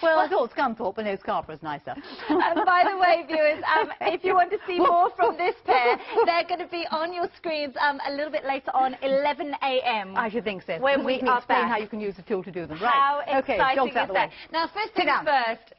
Well, I thought Scunthorpe, but no, Scarborough's nicer. By the way, viewers, if you want to see more from this pair, they're going to be on your screens a little bit later on, 11 a.m. I should think so. When we are explain back. how you can use the tool to do them. How Right. exciting is that? Now, first things first.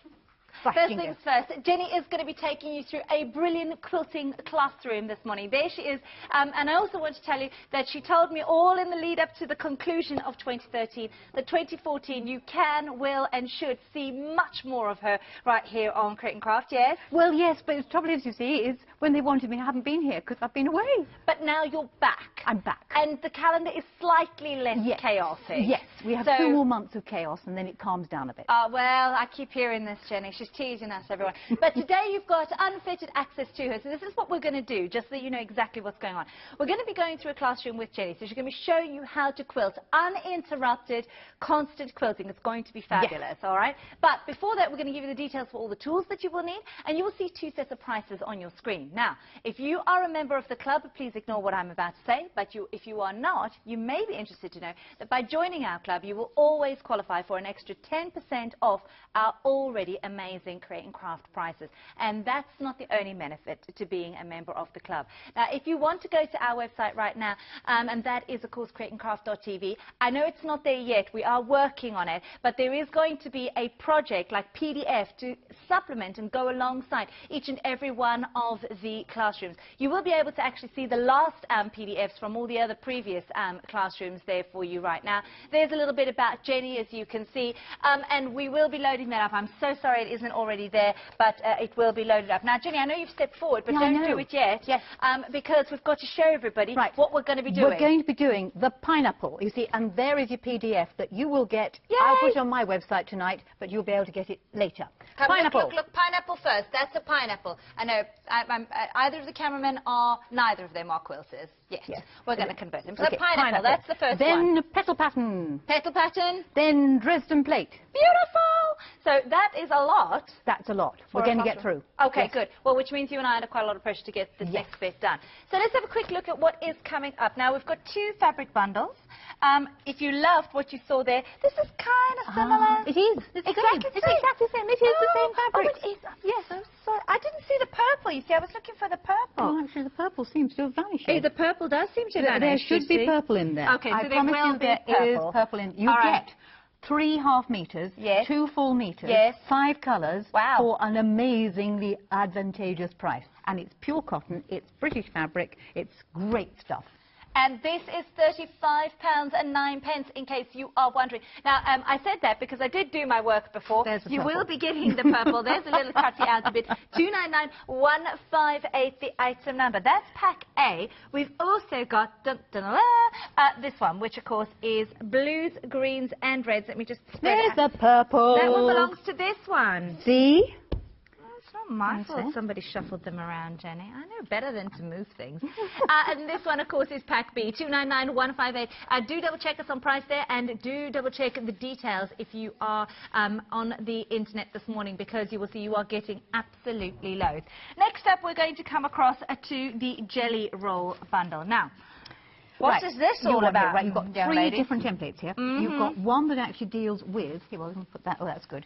First things first, Jenny is going to be taking you through a brilliant quilting classroom this morning. There she is. And I also want to tell you that she told me all in the lead up to the conclusion of 2013, that 2014 you can, will and should see much more of her right here on Create & Craft, yes? Well, yes, but the trouble is, you see, is when they wanted me, I haven't been here because I've been away. But now you're back. I'm back. And the calendar is slightly less chaotic. Yes, we have 2 more months of chaos and then it calms down a bit. Well, I keep hearing this, Jenny. She's teasing us, everyone. But today you've got unfettered access to her. So this is what we're going to do, just so you know exactly what's going on. We're going to be going through a classroom with Jenny. So she's going to be showing you how to quilt. Uninterrupted, constant quilting. It's going to be fabulous, all right? But before that, we're going to give you the details for all the tools that you will need. And you will see 2 sets of prices on your screen. Now, if you are a member of the club, please ignore what I'm about to say. But if you are not, you may be interested to know that by joining our club, you will always qualify for an extra 10% off our already amazing Create & Craft prices. And that's not the only benefit to being a member of the club. Now, if you want to go to our website right now, and that is, of course, createandcraft.tv. I know it's not there yet. We are working on it. But there is going to be a project like PDF to supplement and go alongside each and every one of the classrooms. You will be able to actually see the last PDFs from all the other previous classrooms there for you right now. There's a little bit about Jenny, as you can see, and we will be loading that up. I'm so sorry it isn't already there, but it will be loaded up. Now, Jenny, I know you've stepped forward, but don't do it yet, because we've got to show everybody what we're going to be doing. We're going to be doing the pineapple, you see, and there is your PDF that you will get. Yay! I'll put it on my website tonight, but you'll be able to get it later. Pineapple. Look, pineapple first. That's a pineapple. I know either of the cameramen are, neither of them are quilters. Yes. We're going to convert them. So pineapple, that's the first one. Then petal pattern. Petal pattern. Then Dresden plate. Beautiful. So that is a lot. That's a lot. We're going to get through. Okay, good. Well, which means you and I had quite a lot of pressure to get this next bit done. So let's have a quick look at what is coming up. Now, we've got 2 fabric bundles. If you loved what you saw there, this is kind of similar. It is. It's exactly the same. It is the same fabric. Oh, it is. Yes, I'm sorry. I didn't see the purple. You see, I was looking for the purple. Oh, actually, the purple seems to have vanished. The purple does seem to vanish. There should be purple in there. Okay, so I promise you there is purple in. You get 3 half meters, 2 full meters, 5 colours for an amazingly advantageous price. And it's pure cotton, it's British fabric, it's great stuff. And this is £35.09, in case you are wondering. Now, I said that because I did do my work before. You will be getting the purple. There's a little cutty out a bit. 299158, the item number. That's pack A. We've also got this one, which, of course, is blues, greens, and reds. Let me just spread it out. There's the purple. That one belongs to this one. See? It's not my fault somebody shuffled them around, Jenny. I know better than to move things. And this one, of course, is pack B, 299158. Do double-check us on price there, and do double-check the details if you are on the internet this morning, because you will see you are getting absolutely loads. Next up, we're going to come across to the jelly roll bundle. Now, what is this all about? You've got 3 different templates here. You've got one that actually deals with, here, well, I'm going to put that, oh, that's good,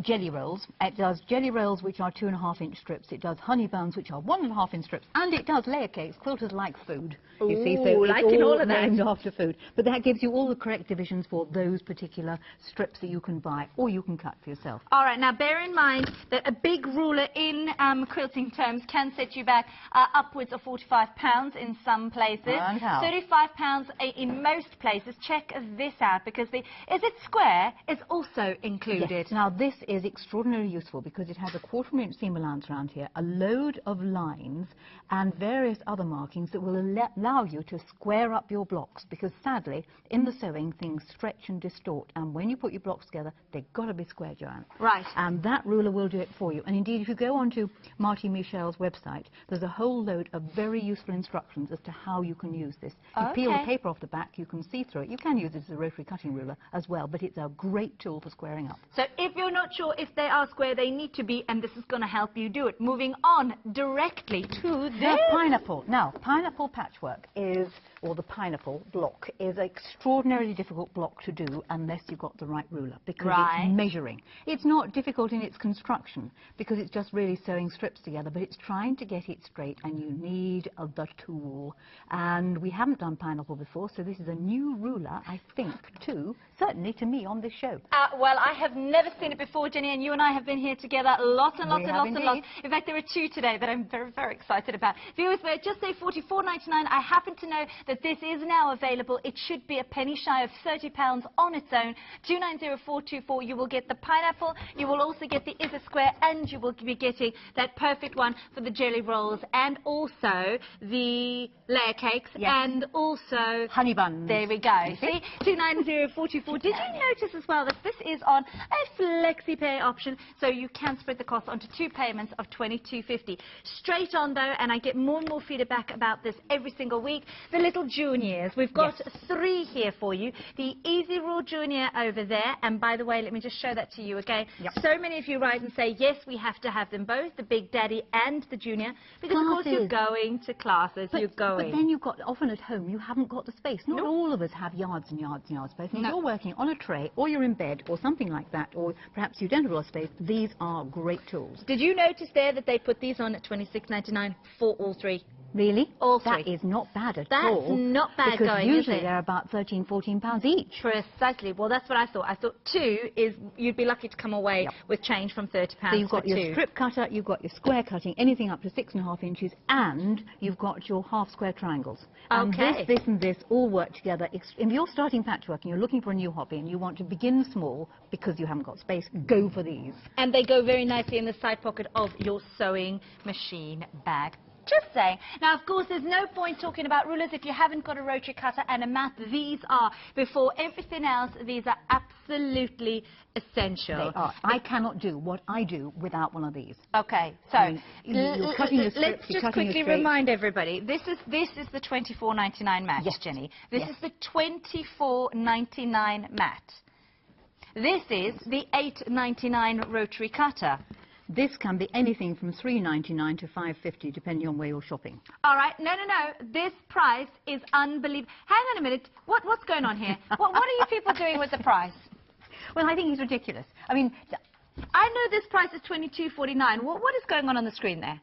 jelly rolls. It does jelly rolls, which are 2.5-inch strips. It does honey buns, which are 1.5-inch strips. And it does layer cakes. Quilters like food, you see. So liking all of that. Named after food. But that gives you all the correct divisions for those particular strips that you can buy or you can cut for yourself. All right, now bear in mind that a big ruler in quilting terms can set you back upwards of £45 in some places. £35 in most places. Check this out, because the Is It Square is also included. Yes. Now, this is extraordinarily useful because it has a 1/4 inch seam allowance around here, a load of lines and various other markings that will allow you to square up your blocks, because sadly in the sewing things stretch and distort, and when you put your blocks together they've got to be square, Joanne. Right. And that ruler will do it for you. And indeed, if you go onto Marty Michel's website, there's a whole load of very useful instructions as to how you can use this. You peel the paper off the back, you can see through it. You can use it as a rotary cutting ruler as well, but it's a great tool for squaring up. So if you're not sure if they are square, they need to be, and this is going to help you do it. Moving on directly to the pineapple. Now, pineapple patchwork is or the pineapple block is an extraordinarily difficult block to do unless you've got the right ruler, because it's measuring. It's not difficult in its construction because it's just really sewing strips together, but it's trying to get it straight, and you need the tool. And we haven't done pineapple before, so this is a new ruler, I think, too, certainly to me on this show. Well, I have never seen it before, Jenny, and you and I have been here together lots and lots and lots and lots. In fact, there are two today that I'm very, very excited about. Viewers, we're just say $44.99. I happen to know that this is now available. It should be a penny shy of £30 on its own. 290424. You will get the pineapple. You will also get the Is a Square, and you will be getting that perfect one for the jelly rolls, and also the layer cakes, and also honey buns. There we go. See, 290424. Did you notice as well that this is on a flexi pay option, so you can spread the cost onto 2 payments of $22.50. Straight on though, and I get more and more feedback about this every single week. The little juniors, we've got 3 here for you. The Easy Rule Junior over there, and by the way, let me just show that to you again. So many of you write and say, yes, we have to have them both, the Big Daddy and the Junior, because of course you're going to classes, but then you've got, often at home, you haven't got the space. Not all of us have yards and yards and yards of space. And if you're working on a tray, or you're in bed, or something like that, or perhaps you don't have a lot of space, these are great tools. Did you notice there that they put these on at $26.99 for all 3? Really? All 3. That is not bad at all. That's not bad because going, usually is it? they're about £13, £14 each. Precisely. Well, that's what I thought. I thought 2 is, you'd be lucky to come away with change from £30 so you've got your strip cutter, you've got your square cutting, anything up to 6.5 inches, and you've got your half square triangles. And this and this all work together. If you're starting patchwork and you're looking for a new hobby and you want to begin small because you haven't got space, go for these. And they go very nicely in the side pocket of your sewing machine bag. Just saying. Now, of course, there's no point talking about rulers if you haven't got a rotary cutter and a mat. These are, before everything else, these are absolutely essential. They are. I cannot do what I do without one of these. Okay, so you're cutting the strips, let's just quickly remind everybody. This is the $24.99 mat, Jenny. This is the $24.99 mat. This is the $8.99 rotary cutter. This can be anything from $3.99 to $5.50, depending on where you're shopping. All right. No. This price is unbelievable. Hang on a minute. What's going on here? What are you people doing with the price? Well, I think it's ridiculous. I mean, I know this price is $22.49. What is going on the screen there?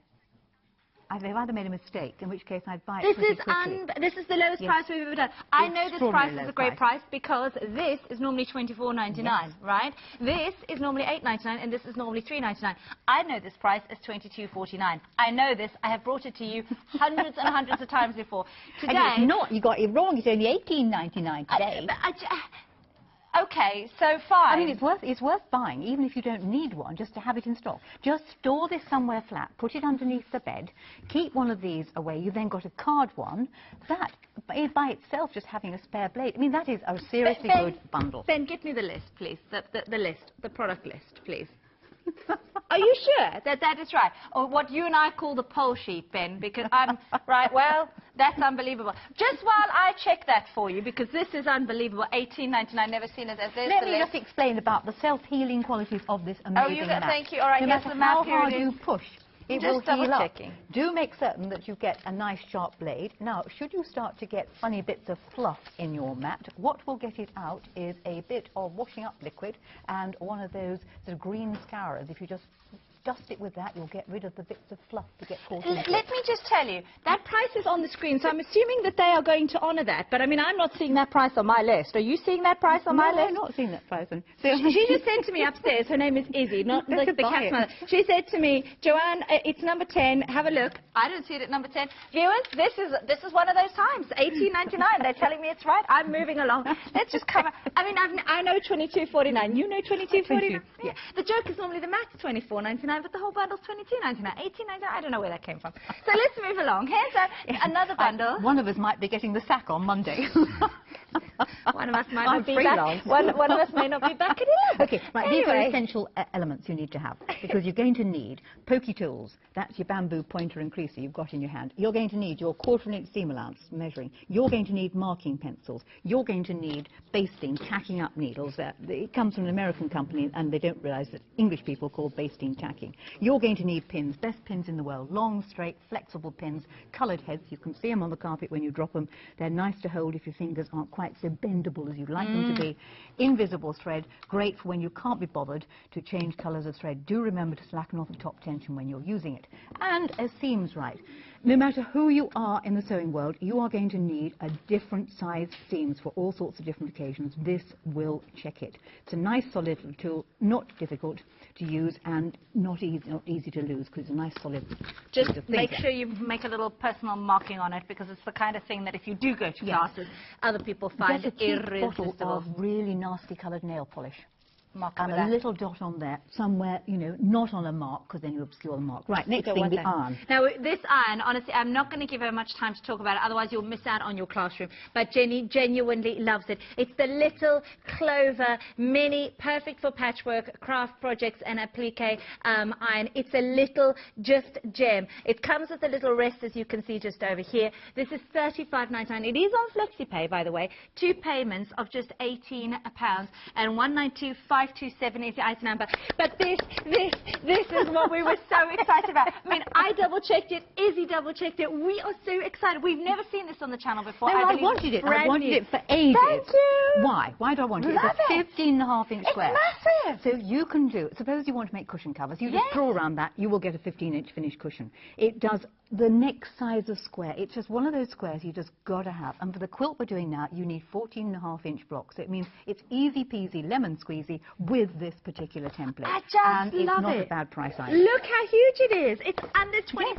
They've either made a mistake, in which case I'd buy it pretty quickly. This is the lowest price we've ever done. I know this price is a great price because this is normally $24.99, right? This is normally $8.99 and this is normally $3.99. I know this price is $22.49. I know this. I have brought it to you hundreds and hundreds of times before. Today, and it's not. You got it wrong. It's only $18.99 today. Okay, so fine. I mean, it's worth buying, even if you don't need one, just to have it in stock. Just store this somewhere flat, put it underneath the bed, keep one of these away. You've then got a card one. That, by itself, just having a spare blade, I mean, that is a seriously good bundle. Ben, give me the list, please, the list, the product list, please. Are you sure that is right? Or what you and I call the pole sheet, Ben, because I'm, right, well, that's unbelievable. Just while I check that for you, because this is unbelievable, $18.99, never seen it as this. Let me just explain about the self-healing qualities of this amazing mat. Thank you. All right, no matter how hard you push, it will heal up. Do make certain that you get a nice sharp blade. Now, should you start to get funny bits of fluff in your mat, what will get it out is a bit of washing up liquid and one of those sort of green scourers. If you just dust it with that, you'll get rid of the bits of fluff that get caught in it. Let me just tell you, that price is on the screen, so I'm assuming that they are going to honour that. But, I mean, I'm not seeing that price on my list. Are you seeing that price on my list? No, I'm not seeing that price. She just said to me upstairs, her name is Izzy, not the cat's mother. She said to me, Joanne, it's number 10, have a look. I don't see it at number 10. Viewers, this is one of those times, $18.99. They're telling me it's right. I'm moving along. Let's just cover. I mean, I know $22.49. You know $22.49? Yeah. The joke is normally the mat's $24.99. But the whole bundle's $22.99, $18.99. I don't know where that came from. So let's move along. Here's another bundle. One of us might be getting the sack on Monday. One of us might not be back. One of us may not be back at 11. Okay, right. Anyway. These are essential elements you need to have because you're going to need pokey tools. That's your bamboo pointer and creaser you've got in your hand. You're going to need your 1/4 inch seam allowance measuring. You're going to need marking pencils. You're going to need basting, tacking up needles. It comes from an American company and they don't realise that English people call basting tacking. making. You're going to need pins, best pins in the world, long, straight, flexible pins, coloured heads. You can see them on the carpet when you drop them. They're nice to hold if your fingers aren't quite so bendable as you'd like them to be. Invisible thread, great for when you can't be bothered to change colours of thread. Do remember to slacken off the top tension when you're using it. And a seams right. No matter who you are in the sewing world, you are going to need a different size seams for all sorts of different occasions. This will check it. It's a nice solid little tool, not difficult to use and not easy to lose, because it's a nice solid Just make sure you make a little personal marking on it, because it's the kind of thing that if you do go to classes, other people find Get a cheap irresistible. bottle of really nasty coloured nail polish. Mark And a little dot on there, somewhere, you know, not on a mark, because then you obscure the mark. Right, next thing, the iron. Now, this iron, honestly, I'm not going to give her much time to talk about it, otherwise you'll miss out on your classroom. But Jenny genuinely loves it. It's the little clover mini, perfect for patchwork, craft projects, and applique iron. It's a little just gem. It comes with a little rest, as you can see just over here. This is £35.99. It is on FlexiPay, by the way. 2 payments of just £18, and 192.527 is the item number. But this is what we were so excited about. I mean, I double-checked it. Izzy double-checked it. We are so excited. We've never seen this on the channel before. No, I wanted it. I wanted it for ages. Thank you. Why? Why do I want it? It's a 15.5-inch square. It's massive. So you can do, suppose you want to make cushion covers. You just draw around that, you will get a 15-inch finished cushion. It does the next size of square. It's just one of those squares you just got to have. And for the quilt we're doing now, you need 14.5-inch blocks. So it means it's easy peasy, lemon squeezy with this particular template. I just and it's love not it. a bad price either. Look how huge it is. It's under £20,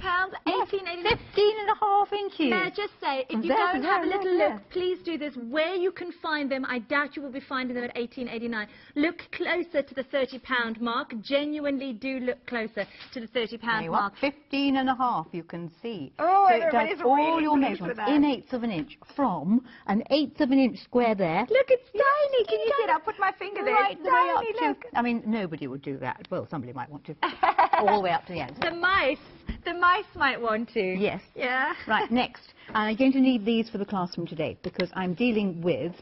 £18.89. 15.5 inches. May I just say, if you go and have a little look, please do this. Where you can find them, I doubt you will be finding them at £18.89. Look closer to the £30 mark. Genuinely do look closer to the £30 mark. 15.5, you can see. Oh, so it does all your measurements in 1/8 of an inch from an 1/8 of an inch square there. Look, it's tiny. Can you see it? I'll put my finger there. Right It's the way up tiny, to, look. I mean, nobody would do that. Well, somebody might want to. All the way up to the end. The mice might want to. Yes. Yeah. Right, next. I'm going to need these for the classroom today, because I'm dealing with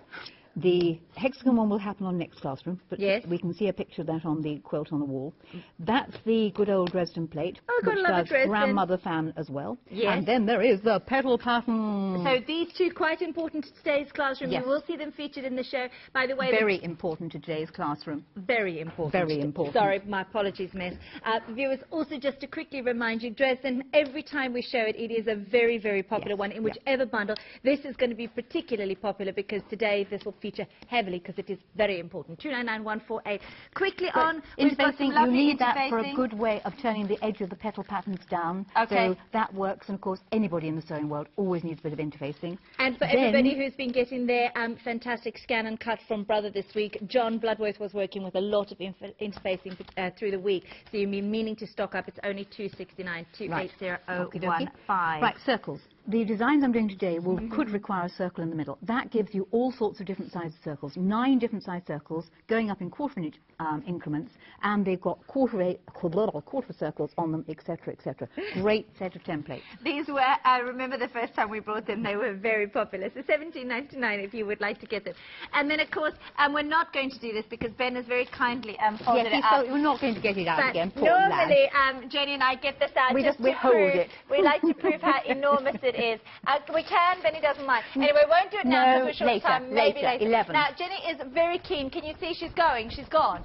the hexagon one will happen on next classroom, but we can see a picture of that on the quilt on the wall. That's the good old Dresden plate, which does grandmother fan as well. Yes. And then there is the petal pattern. So these two quite important to today's classroom. You will see them featured in the show. By the way, very important to today's classroom. Very important. Very important. Sorry, my apologies, miss. Viewers, also just to quickly remind you, Dresden, every time we show it, it is a very, very popular one in whichever bundle. This is going to be particularly popular because today this will feature heavily because it is very important. 299148. Quickly on. Interfacing, you need that for a good way of turning the edge of the petal patterns down. Okay. So that works, and of course anybody in the sewing world always needs a bit of interfacing. And for everybody who's been getting their fantastic scan and cut from Brother this week, John Bloodworth was working with a lot of interfacing through the week. So you've been meaning to stock up. It's only $269, 280015. Right, circles. The designs I'm doing today could require a circle in the middle. That gives you all sorts of different sized circles, 9 different sized circles going up in quarter-inch increments, and they've got quarter circles on them, etc., etc. Great set of templates. These were, I remember the first time we brought them, they were very popular. So $17.99 if you would like to get them. And then, of course, we're not going to do this because Ben has very kindly folded it out. So we're not going to get it out again. Normally, Jenny and I get this out we just to hold prove. it. We like to prove how enormous it is. We can, Benny doesn't mind. Anyway, we won't do it now for a short time, maybe later. 11. Now, Jenny is very keen. Can you see she's going? She's gone.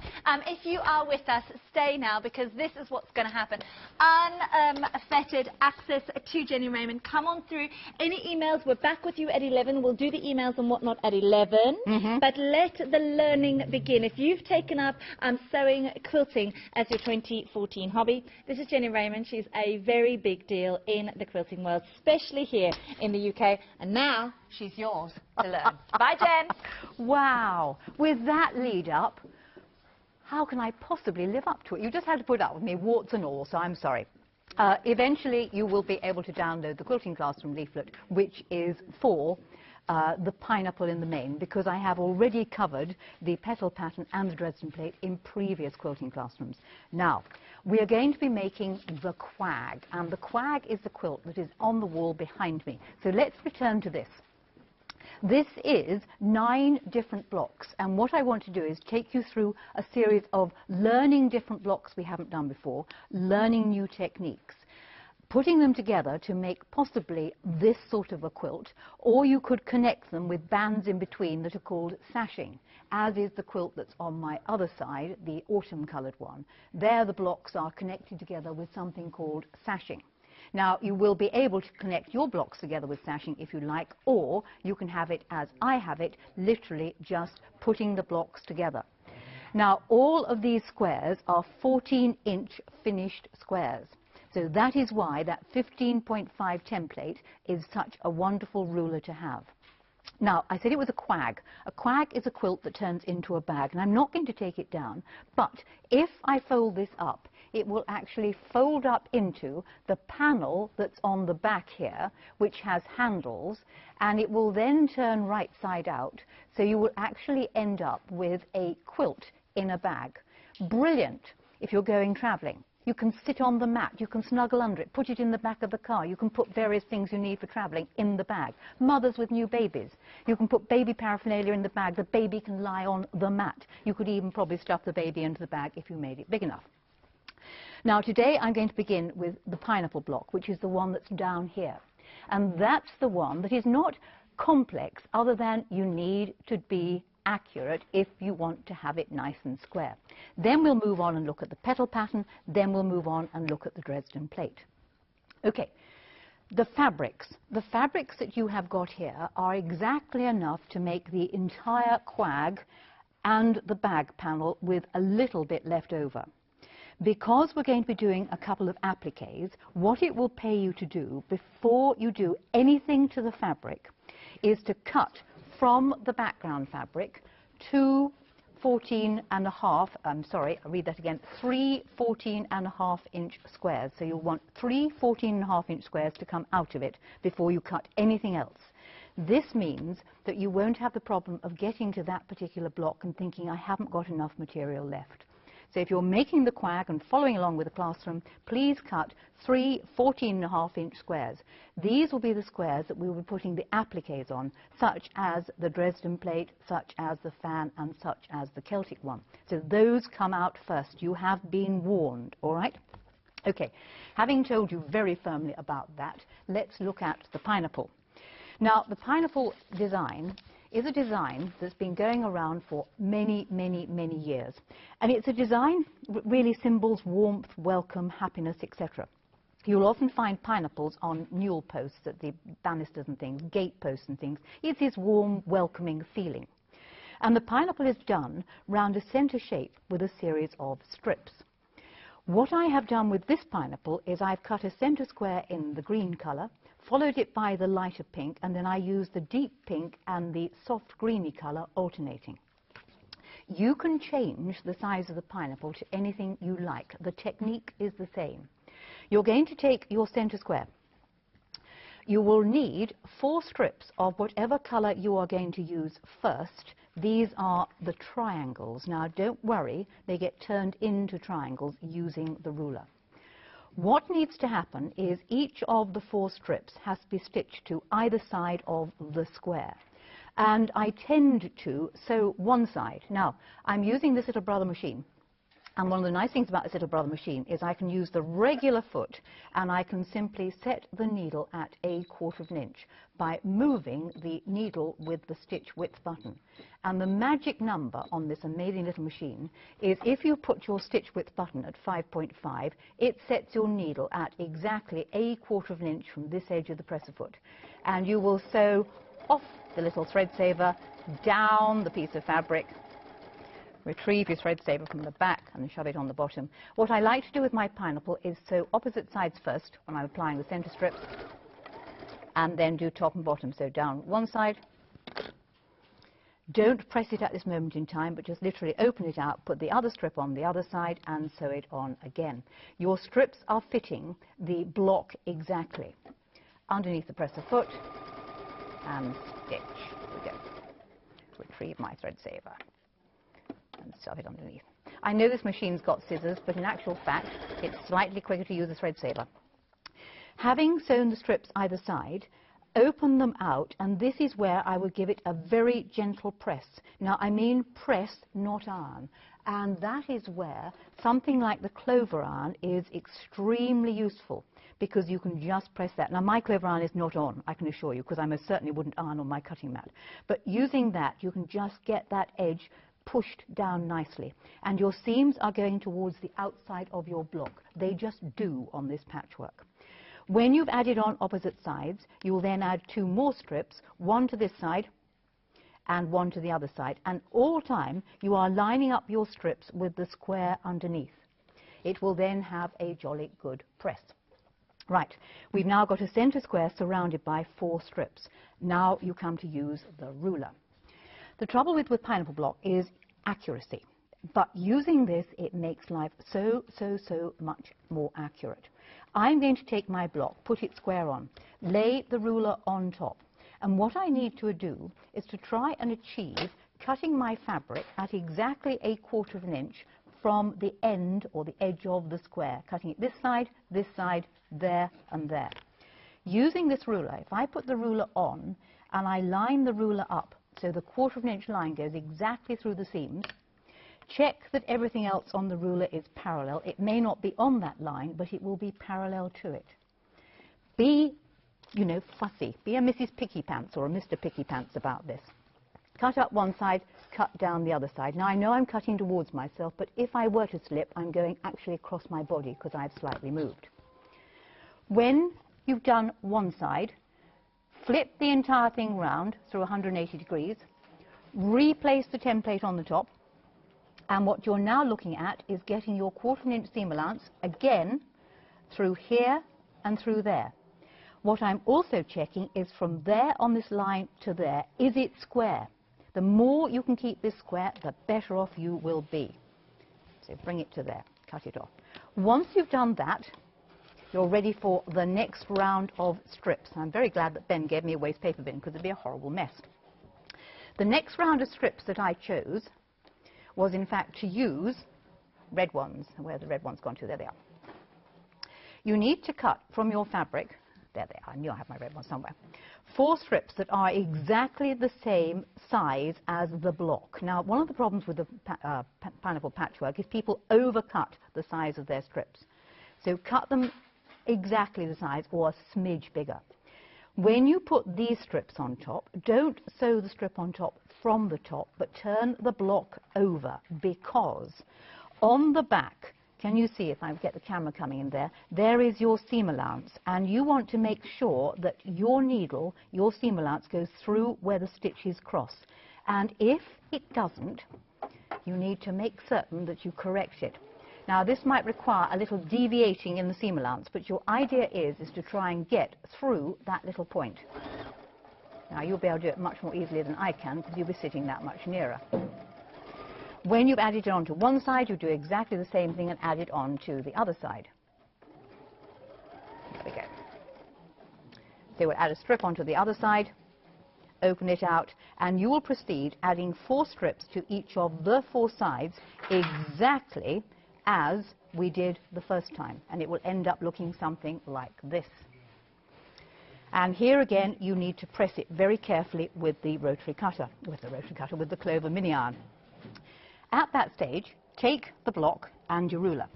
If you are with us, stay now because this is what's going to happen. Unfettered access to Jennie Rayment. Come on through. Any emails, we're back with you at 11. We'll do the emails and whatnot at 11. But let the learning begin. If you've taken up sewing, quilting as your 2014 hobby, this is Jennie Rayment. She's a very big deal in the quilting world, especially here in the UK. And now she's yours to learn. Bye, Jen. Wow. With that lead up, how can I possibly live up to it? You just had to put up with me, warts and all, so I'm sorry. Eventually, you will be able to download the Quilting Classroom leaflet, which is for the pineapple in the main, because I have already covered the petal pattern and the Dresden plate in previous quilting classrooms. Now, we are going to be making the quag, and the quag is the quilt that is on the wall behind me. So let's return to this. This is 9 different blocks, and what I want to do is take you through a series of learning different blocks we haven't done before, learning new techniques, putting them together to make possibly this sort of a quilt, or you could connect them with bands in between that are called sashing, as is the quilt that's on my other side, the autumn coloured one. There the blocks are connected together with something called sashing. Now, you will be able to connect your blocks together with sashing if you like, or you can have it as I have it, literally just putting the blocks together. Now, all of these squares are 14-inch finished squares. So that is why that 15.5 template is such a wonderful ruler to have. Now, I said it was a quag. A quag is a quilt that turns into a bag, and I'm not going to take it down, but if I fold this up, it will actually fold up into the panel that's on the back here, which has handles, and it will then turn right side out, so you will actually end up with a quilt in a bag. Brilliant if you're going traveling. You can sit on the mat, you can snuggle under it, put it in the back of the car, you can put various things you need for traveling in the bag. Mothers with new babies, you can put baby paraphernalia in the bag, the baby can lie on the mat. You could even probably stuff the baby into the bag if you made it big enough. Now today I'm going to begin with the pineapple block, which is the one that's down here. And that's the one that is not complex other than you need to be accurate if you want to have it nice and square. Then we'll move on and look at the petal pattern, then we'll move on and look at the Dresden plate. Okay, the fabrics that you have got here are exactly enough to make the entire quag and the bag panel with a little bit left over. Because we're going to be doing a couple of appliques, what it will pay you to do before you do anything to the fabric is to cut from the background fabric two 3 14.5-inch squares. So you'll want 3 14.5-inch squares to come out of it before you cut anything else. This means that you won't have the problem of getting to that particular block and thinking, I haven't got enough material left. So if you're making the quag and following along with the classroom, please cut 3 14.5-inch squares. These will be the squares that we will be putting the appliques on, such as the Dresden plate, such as the fan, and such as the Celtic one. So those come out first. You have been warned, all right? Okay, having told you very firmly about that, let's look at the pineapple. Now, the pineapple design is a design that's been going around for many, many, many years. And it's a design that really symbols warmth, welcome, happiness, etc. You'll often find pineapples on newel posts at the banisters and things, gate posts and things. It's this warm, welcoming feeling. And the pineapple is done round a centre shape with a series of strips. What I have done with this pineapple is I've cut a centre square in the green colour, followed it by the lighter pink, and then I used the deep pink and the soft greeny colour alternating. You can change the size of the pineapple to anything you like. The technique is the same. You're going to take your centre square. You will need 4 strips of whatever colour you are going to use first. These are the triangles. Now don't worry, they get turned into triangles using the ruler. What needs to happen is each of the 4 strips has to be stitched to either side of the square. And I tend to sew one side. Now, I'm using this Little Brother machine. And one of the nice things about this Little Brother machine is I can use the regular foot and I can simply set the needle at 1/4 inch by moving the needle with the stitch width button. And the magic number on this amazing little machine is if you put your stitch width button at 5.5, it sets your needle at exactly 1/4 inch from this edge of the presser foot. And you will sew off the little thread saver, down the piece of fabric, retrieve your thread saver from the back and shove it on the bottom. What I like to do with my pineapple is sew opposite sides first when I'm applying the centre strips, and then do top and bottom. So down one side. Don't press it at this moment in time, but just literally open it out, put the other strip on the other side and sew it on again. Your strips are fitting the block exactly. Underneath the presser foot and stitch. Here we go. Retrieve my thread saver and shove it underneath. I know this machine's got scissors, but in actual fact, it's slightly quicker to use a thread saver. Having sewn the strips either side, open them out, and this is where I would give it a very gentle press. Now, I mean press, not iron. And that is where something like the clover iron is extremely useful, because you can just press that. Now, my clover iron is not on, I can assure you, because I most certainly wouldn't iron on my cutting mat. But using that, you can just get that edge pushed down nicely. And your seams are going towards the outside of your block. They just do on this patchwork. When you've added on opposite sides, you will then add 2 more strips, one to this side and one to the other side. And all time, you are lining up your strips with the square underneath. It will then have a jolly good press. Right, we've now got a center square surrounded by 4 strips. Now you come to use the ruler. The trouble with pineapple block is accuracy. But using this, it makes life so much more accurate. I'm going to take my block, put it square on, lay the ruler on top. And what I need to do is to try and achieve cutting my fabric at exactly 1/4 inch from the end or the edge of the square, cutting it this side, there and there. Using this ruler, if I put the ruler on and I line the ruler up so the 1/4 inch line goes exactly through the seams, check that everything else on the ruler is parallel. It may not be on that line, but it will be parallel to it. Be, you know, fussy. Be a Mrs. Picky Pants or a Mr. Picky Pants about this. Cut up one side, cut down the other side. Now, I know I'm cutting towards myself, but if I were to slip, I'm going actually across my body because I've slightly moved. When you've done one side, flip the entire thing round through 180 degrees, replace the template on the top, and what you're now looking at is getting your 1/4 inch seam allowance again through here and through there. What I'm also checking is from there on this line to there, is it square? The more you can keep this square, the better off you will be. So bring it to there, cut it off. Once you've done that, you're ready for the next round of strips. I'm very glad that Ben gave me a waste paper bin because it'd be a horrible mess. The next round of strips that I chose was in fact to use red ones. Where have the red ones gone to? There they are. You need to cut from your fabric, there they are, I knew I had my red one somewhere, 4 strips that are exactly the same size as the block. Now, one of the problems with the pineapple patchwork is people overcut the size of their strips. So cut them exactly the size or a smidge bigger. When you put these strips on top, don't sew the strip on top from the top, but turn the block over, because on the back, can you see, if I get the camera coming in there, there is your seam allowance, and you want to make sure that your needle, your seam allowance, goes through where the stitches cross. And if it doesn't, you need to make certain that you correct it. Now, this might require a little deviating in the seam allowance, but your idea is to try and get through that little point. Now, you'll be able to do it much more easily than I can, because you'll be sitting that much nearer. When you've added it onto one side, you do exactly the same thing and add it on to the other side. There we go. So we'll add a strip onto the other side, open it out, and you will proceed adding 4 strips to each of the 4 sides exactly as we did the first time, and it will end up looking something like this. And here again, you need to press it very carefully with the rotary cutter, with the clover mini iron. At that stage, take the block and your ruler.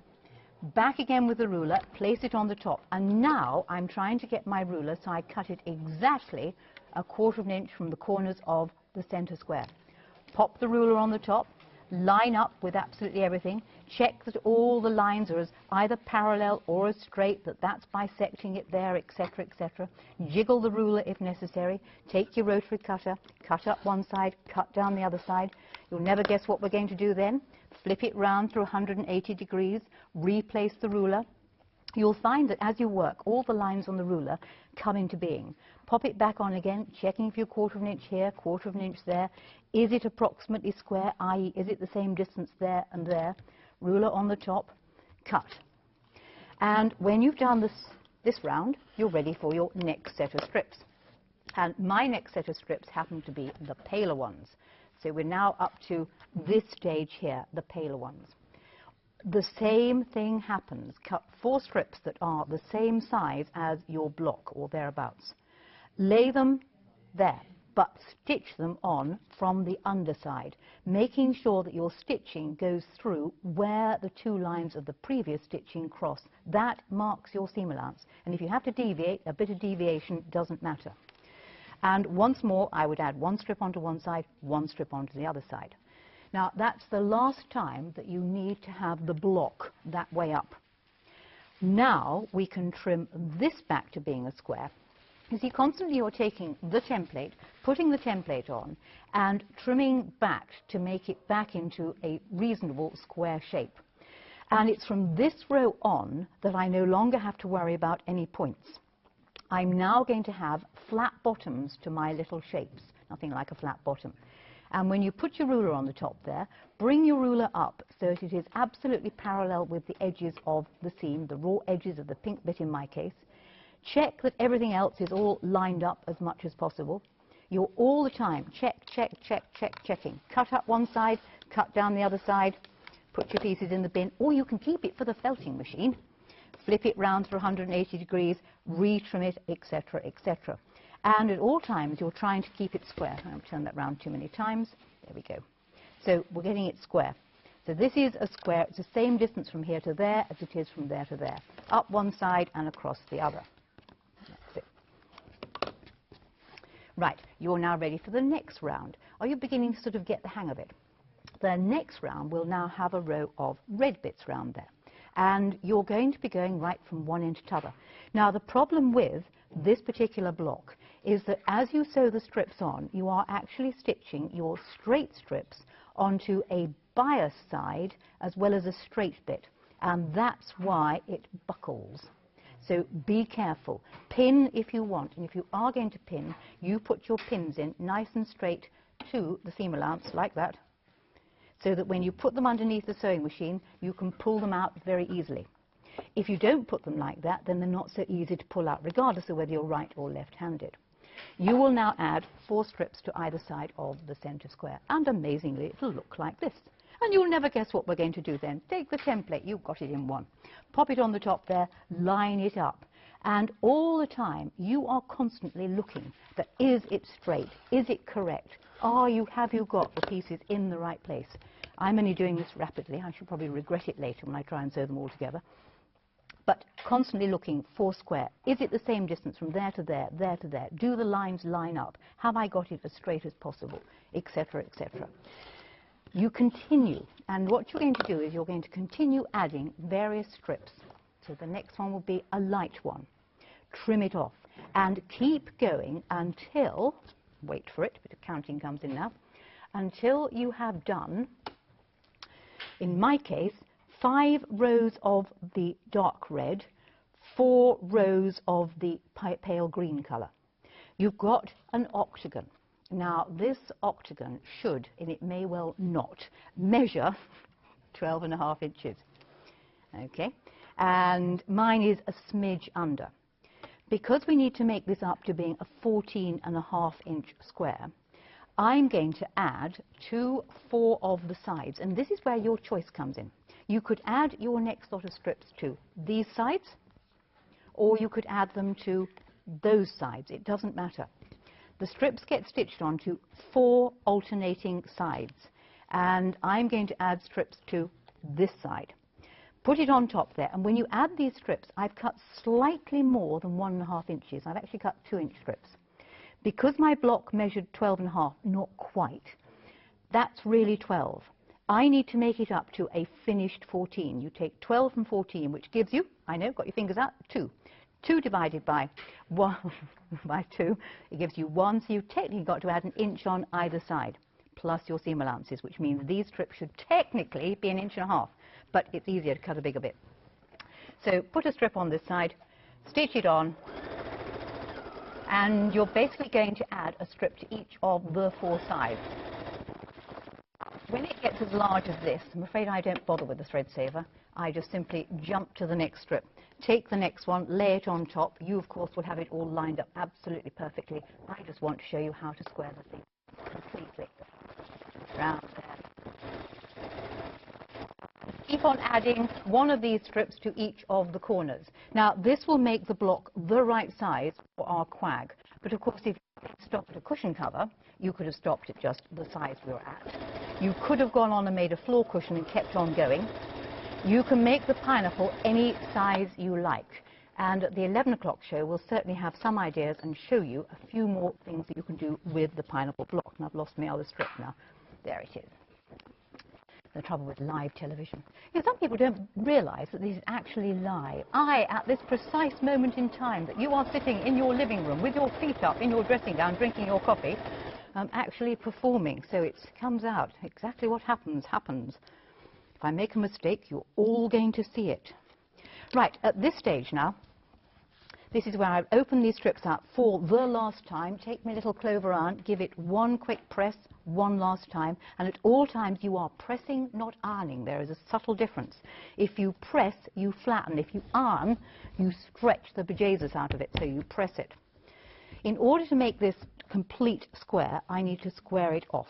Back again with the ruler, place it on the top, and now I'm trying to get my ruler so I cut it exactly 1/4 inch from the corners of the center square. Pop the ruler on the top, line up with absolutely everything, check that all the lines are as either parallel or as straight, that's bisecting it there, etc., etc. Jiggle the ruler if necessary, take your rotary cutter, cut up one side, cut down the other side. You'll never guess what we're going to do then. Flip it round through 180 degrees, replace the ruler. You'll find that as you work, all the lines on the ruler come into being. Pop it back on again, checking if you're 1/4 inch here, 1/4 inch there. Is it approximately square, i.e. is it the same distance there and there? Ruler on the top, cut. And when you've done this round, you're ready for your next set of strips. And my next set of strips happen to be the paler ones. So we're now up to this stage here, the paler ones. The same thing happens. Cut 4 strips that are the same size as your block or thereabouts. Lay them there, but stitch them on from the underside, making sure that your stitching goes through where the two lines of the previous stitching cross. That marks your seam allowance. And if you have to deviate, a bit of deviation doesn't matter. And once more, I would add one strip onto one side, one strip onto the other side. Now, that's the last time that you need to have the block that way up. Now, we can trim this back to being a square. You see, constantly you're taking the template, putting the template on, and trimming back to make it back into a reasonable square shape. And it's from this row on that I no longer have to worry about any points. I'm now going to have flat bottoms to my little shapes, nothing like a flat bottom. And when you put your ruler on the top there, bring your ruler up so that it is absolutely parallel with the edges of the seam, the raw edges of the pink bit in my case. Check that everything else is all lined up as much as possible. You're all the time checking. Cut up one side, cut down the other side, put your pieces in the bin, or you can keep it for the felting machine. Flip it round for 180 degrees, retrim it, etc., etc. And at all times, you're trying to keep it square. I haven't turned that round too many times. There we go. So we're getting it square. So this is a square. It's the same distance from here to there as it is from there to there. Up one side and across the other. That's it. Right, you're now ready for the next round. Are you beginning to sort of get the hang of it? The next round will now have a row of red bits round there. And you're going to be going right from one end to the other. Now, the problem with this particular block is that as you sew the strips on, you are actually stitching your straight strips onto a bias side as well as a straight bit. And that's why it buckles. So be careful. Pin if you want. And if you are going to pin, you put your pins in nice and straight to the seam allowance, like that, so that when you put them underneath the sewing machine, you can pull them out very easily. If you don't put them like that, then they're not so easy to pull out, regardless of whether you're right or left-handed. You will now add 4 strips to either side of the center square, and amazingly, it'll look like this. And you'll never guess what we're going to do then. Take the template, you've got it in one. Pop it on the top there, line it up. And all the time, you are constantly looking that is it straight? Is it correct? Have you got the pieces in the right place? I'm only doing this rapidly. I should probably regret it later when I try and sew them all together. But constantly looking for square. Is it the same distance from there to there, there to there? Do the lines line up? Have I got it as straight as possible? Etc., etc. You continue, and what you're going to do is you're going to continue adding various strips. So the next one will be a light one. Trim it off, and keep going until, wait for it, a bit of counting comes in now, until you have done, in my case, 5 rows of the dark red, 4 rows of the pale green colour. You've got an octagon. Now, this octagon should, and it may well not, measure 12.5 inches. Okay, and mine is a smidge under. Because we need to make this up to being a 14.5 inch square, I'm going to add to 4 of the sides, and this is where your choice comes in. You could add your next lot of strips to these sides, or you could add them to those sides. It doesn't matter. The strips get stitched onto 4 alternating sides, and I'm going to add strips to this side. Put it on top there, and when you add these strips, I've cut slightly more than 1.5 inches. I've actually cut 2-inch strips. Because my block measured 12.5, not quite, that's really 12. I need to make it up to a finished 14. You take 12 from 14, which gives you, I know, got your fingers out, 2. 2 divided by 1 by 2, it gives you 1, so you've technically got to add 1 inch on either side, plus your seam allowances, which means these strips should technically be 1.5 inches, but it's easier to cut a bigger bit. So put a strip on this side, stitch it on, and you're basically going to add a strip to each of the 4 sides. When it gets as large as this, I'm afraid I don't bother with the thread saver. I just simply jump to the next strip. Take the next one, lay it on top. You, of course, will have it all lined up absolutely perfectly. I just want to show you how to square the thing completely. Round there. Keep on adding 1 of these strips to each of the corners. Now, this will make the block the right size for our quag. But of course, if you stopped at a cushion cover, you could have stopped at just the size we were at. You could have gone on and made a floor cushion and kept on going. You can make the pineapple any size you like. And at the 11 o'clock show, we'll certainly have some ideas and show you a few more things that you can do with the pineapple block. And I've lost my other strip now. There it is. The trouble with live television. You know, some people don't realize that this is actually live. At this precise moment in time that you are sitting in your living room with your feet up in your dressing gown, drinking your coffee, actually performing. So it comes out. Exactly what happens, happens. If I make a mistake, you're all going to see it. Right, at this stage now, this is where I've opened these strips out for the last time. Take my little clover aunt, give it one quick press, one last time, and at all times you are pressing, not ironing. There is a subtle difference. If you press, you flatten. If you iron, you stretch the bejesus out of it, so you press it. In order to make this complete square, I need to square it off.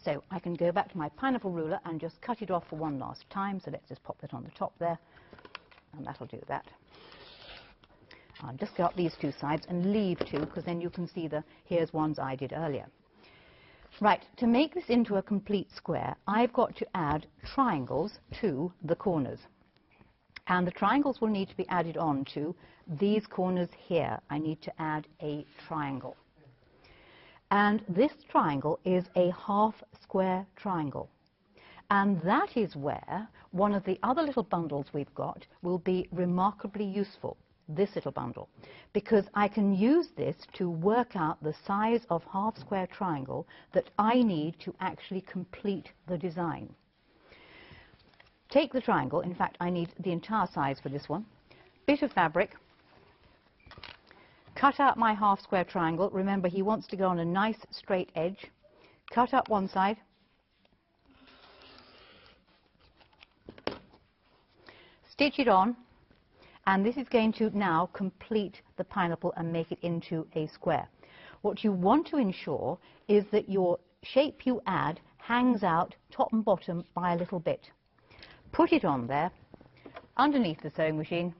So I can go back to my pineapple ruler and just cut it off for one last time. So let's just pop that on the top there, and that'll do that. I'll just go up these two sides and leave two, because then you can see here's ones I did earlier. Right, to make this into a complete square, I've got to add triangles to the corners. And the triangles will need to be added on to these corners here. I need to add a triangle. And this triangle is a half square triangle. And that is where one of the other little bundles we've got will be remarkably useful. This little bundle, because I can use this to work out the size of half square triangle that I need to actually complete the design. Take the triangle, in fact I need the entire size for this one, bit of fabric, cut out my half square triangle. Remember, he wants to go on a nice straight edge. Cut up one side, stitch it on. And this is going to now complete the pineapple and make it into a square. What you want to ensure is that your shape you add hangs out top and bottom by a little bit. Put it on there, underneath the sewing machine.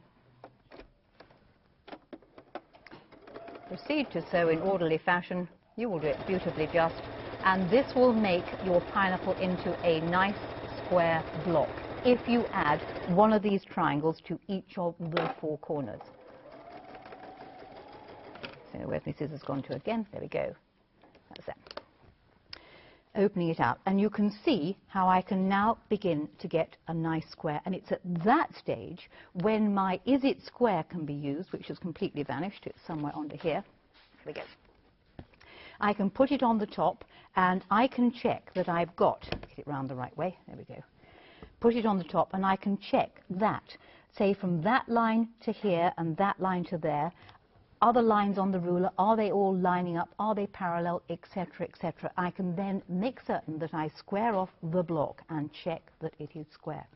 Proceed to sew in orderly fashion. You will do it beautifully just. And this will make your pineapple into a nice square block if you add one of these triangles to each of the four corners. So where's my scissors gone to again? There we go. That's that. Opening it out, and you can see how I can now begin to get a nice square. And it's at that stage when my is it square can be used, which has completely vanished. It's somewhere under here. Here we go. I can put it on the top, and I can check that I've got, get it round the right way, there we go. Put it on the top, and I can check that, say from that line to here and that line to there, other lines on the ruler, are they all lining up, are they parallel, etc., etc. I can then make certain that I square off the block and check that it is square.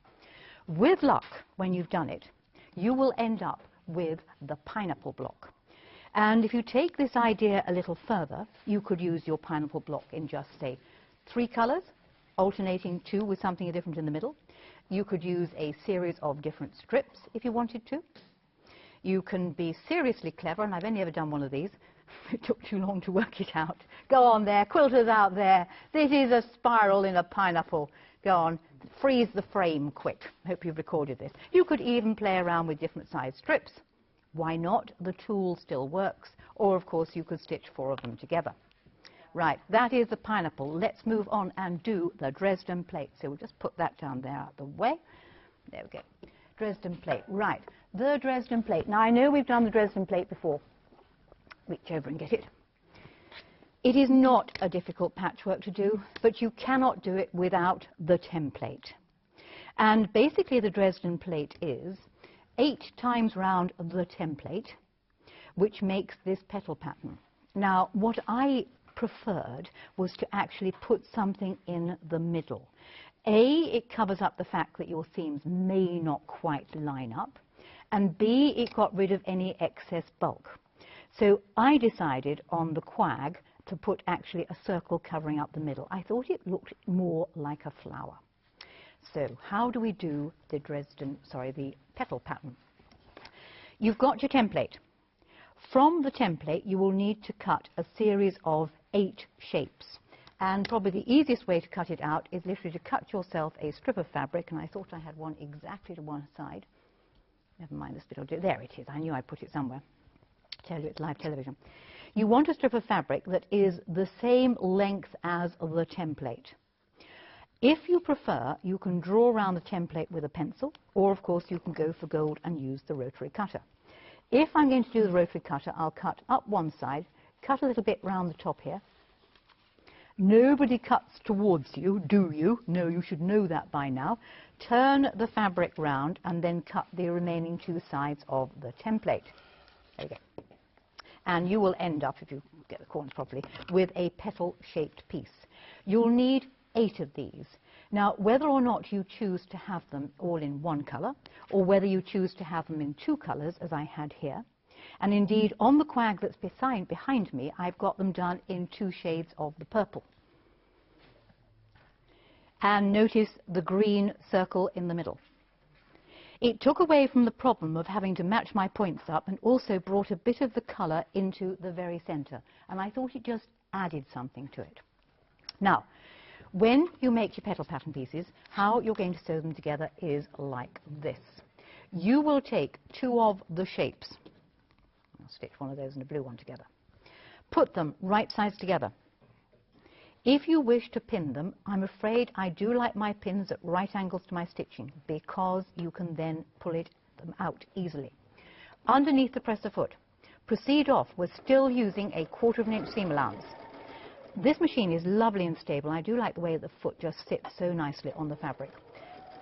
With luck, when you've done it, you will end up with the pineapple block. And if you take this idea a little further, you could use your pineapple block in just, say, 3 colors, alternating 2 with something different in the middle. You could use a series of different strips if you wanted to. You can be seriously clever, and I've only ever done one of these. It took too long to work it out. Go on there, quilters out there. This is a spiral in a pineapple. Go on, freeze the frame quick. Hope you've recorded this. You could even play around with different size strips. Why not? The tool still works. Or, of course, you could stitch 4 of them together. Right, that is the pineapple. Let's move on and do the Dresden plate. So we'll just put that down there out of the way. There we go. Dresden plate. Right, the Dresden plate. Now, I know we've done the Dresden plate before. Reach over and get it. It is not a difficult patchwork to do, but you cannot do it without the template. And basically, the Dresden plate is 8 times round the template, which makes this petal pattern. Now, what I preferred was to actually put something in the middle. A, it covers up the fact that your seams may not quite line up, and B, it got rid of any excess bulk. So I decided on the quag to put actually a circle covering up the middle. I thought it looked more like a flower. So how do we do the the petal pattern? You've got your template. From the template, you will need to cut a series of 8 shapes. And probably the easiest way to cut it out is literally to cut yourself a strip of fabric, and I thought I had one exactly to one side. Never mind this bit, I'll do it. There it is. I knew I'd put it somewhere. Tell you it's live television. You want a strip of fabric that is the same length as the template. If you prefer, you can draw around the template with a pencil, or of course you can go for gold and use the rotary cutter. If I'm going to do the rotary cutter, I'll cut up one side, cut a little bit round the top here. Nobody cuts towards you, do you? No, you should know that by now. Turn the fabric round and then cut the remaining 2 sides of the template. There you go. And you will end up, if you get the corners properly, with a petal-shaped piece. You'll need 8 of these. Now, whether or not you choose to have them all in one colour, or whether you choose to have them in 2 colours, as I had here, and indeed on the quag that's behind me, I've got them done in 2 shades of the purple. And notice the green circle in the middle. It took away from the problem of having to match my points up, and also brought a bit of the colour into the very centre. And I thought it just added something to it. Now, when you make your petal pattern pieces, how you're going to sew them together is like this. You will take 2 of the shapes. I'll stitch one of those and a blue one together. Put them right sides together. If you wish to pin them, I'm afraid I do like my pins at right angles to my stitching, because you can then pull them out easily. Underneath the presser foot, proceed off with still using a 1/4 inch seam allowance. This machine is lovely and stable. I do like the way the foot just sits so nicely on the fabric.